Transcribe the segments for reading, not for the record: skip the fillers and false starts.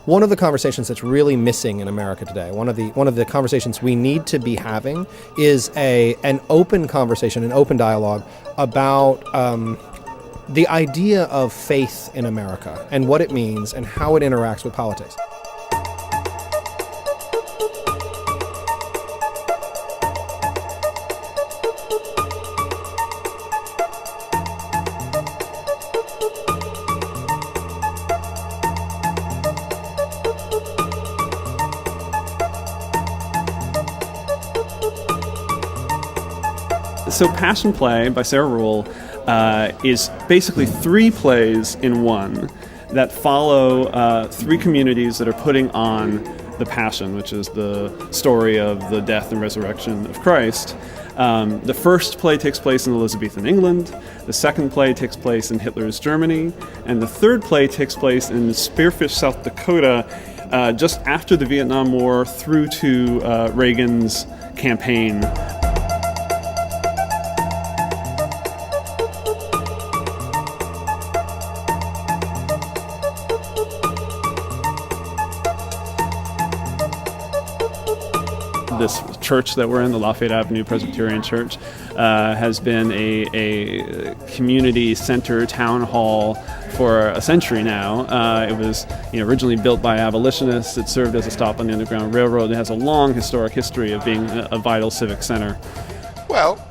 one of the conversations that's really missing in America today, one of the conversations we need to be having is an open conversation, an open dialogue about the idea of faith in America and what it means and how it interacts with politics. So Passion Play by Sarah Ruhl is basically 3 plays in one that follow 3 communities that are putting on the Passion, which is the story of the death and resurrection of Christ. The first play takes place in Elizabethan England, the second play takes place in Hitler's Germany, and the third play takes place in Spearfish, South Dakota, just after the Vietnam War through to Reagan's campaign. This church that we're in, the Lafayette Avenue Presbyterian Church, has been a community center town hall for a century now. It was originally built by abolitionists. It served as a stop on the Underground Railroad. It has a long historic history of being a vital civic center. Well,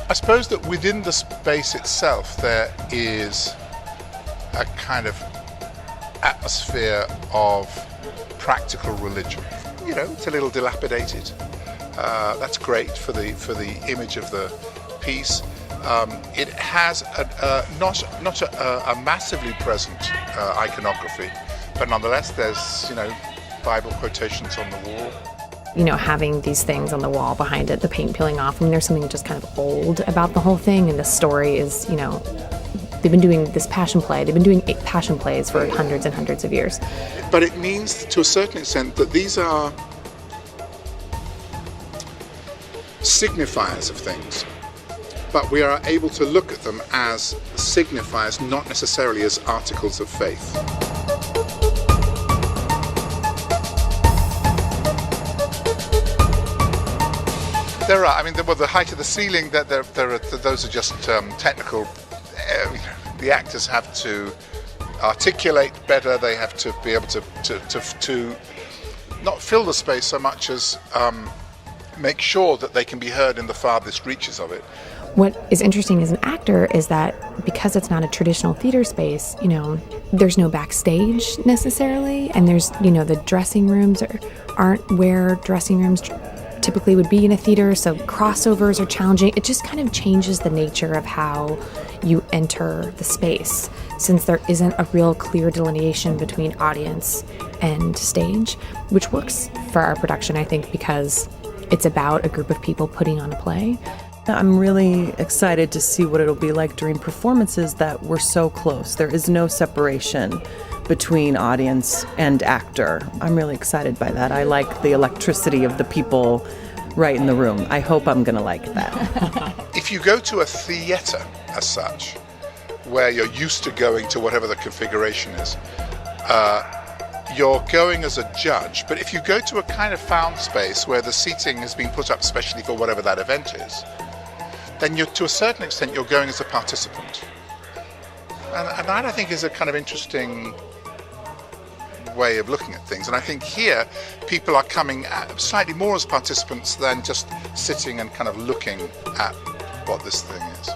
I suppose that within the space itself there is a kind of atmosphere of practical religion. It's a little dilapidated. That's great for the image of the piece. It has not a massively present iconography, but nonetheless there's Bible quotations on the wall. Having these things on the wall behind it, the paint peeling off. There's something just kind of old about the whole thing, and the story is, they've been doing this passion play. They've been doing passion plays for hundreds and hundreds of years. But it means, to a certain extent, that these are signifiers of things. But we are able to look at them as signifiers, not necessarily as articles of faith. There are, the height of the ceiling, those are just technical. The actors have to articulate better. They have to be able to not fill the space so much as make sure that they can be heard in the farthest reaches of it. What is interesting as an actor is that because it's not a traditional theater space, there's no backstage necessarily, and there's, the dressing rooms aren't where dressing rooms typically would be in a theater, so crossovers are challenging. It just kind of changes the nature of how you enter the space, since there isn't a real clear delineation between audience and stage, which works for our production, I think, because it's about a group of people putting on a play. I'm really excited to see what it'll be like during performances that we're so close. There is no separation between audience and actor. I'm really excited by that. I like the electricity of the people right in the room. I hope I'm going to like that. If you go to a theatre as such, where you're used to going to whatever the configuration is, you're going as a judge. But if you go to a kind of found space where the seating has been put up specially for whatever that event is, then to a certain extent you're going as a participant. And that, I think, is a kind of interesting way of looking at things. And I think here people are coming slightly more as participants than just sitting and kind of looking at what this thing is.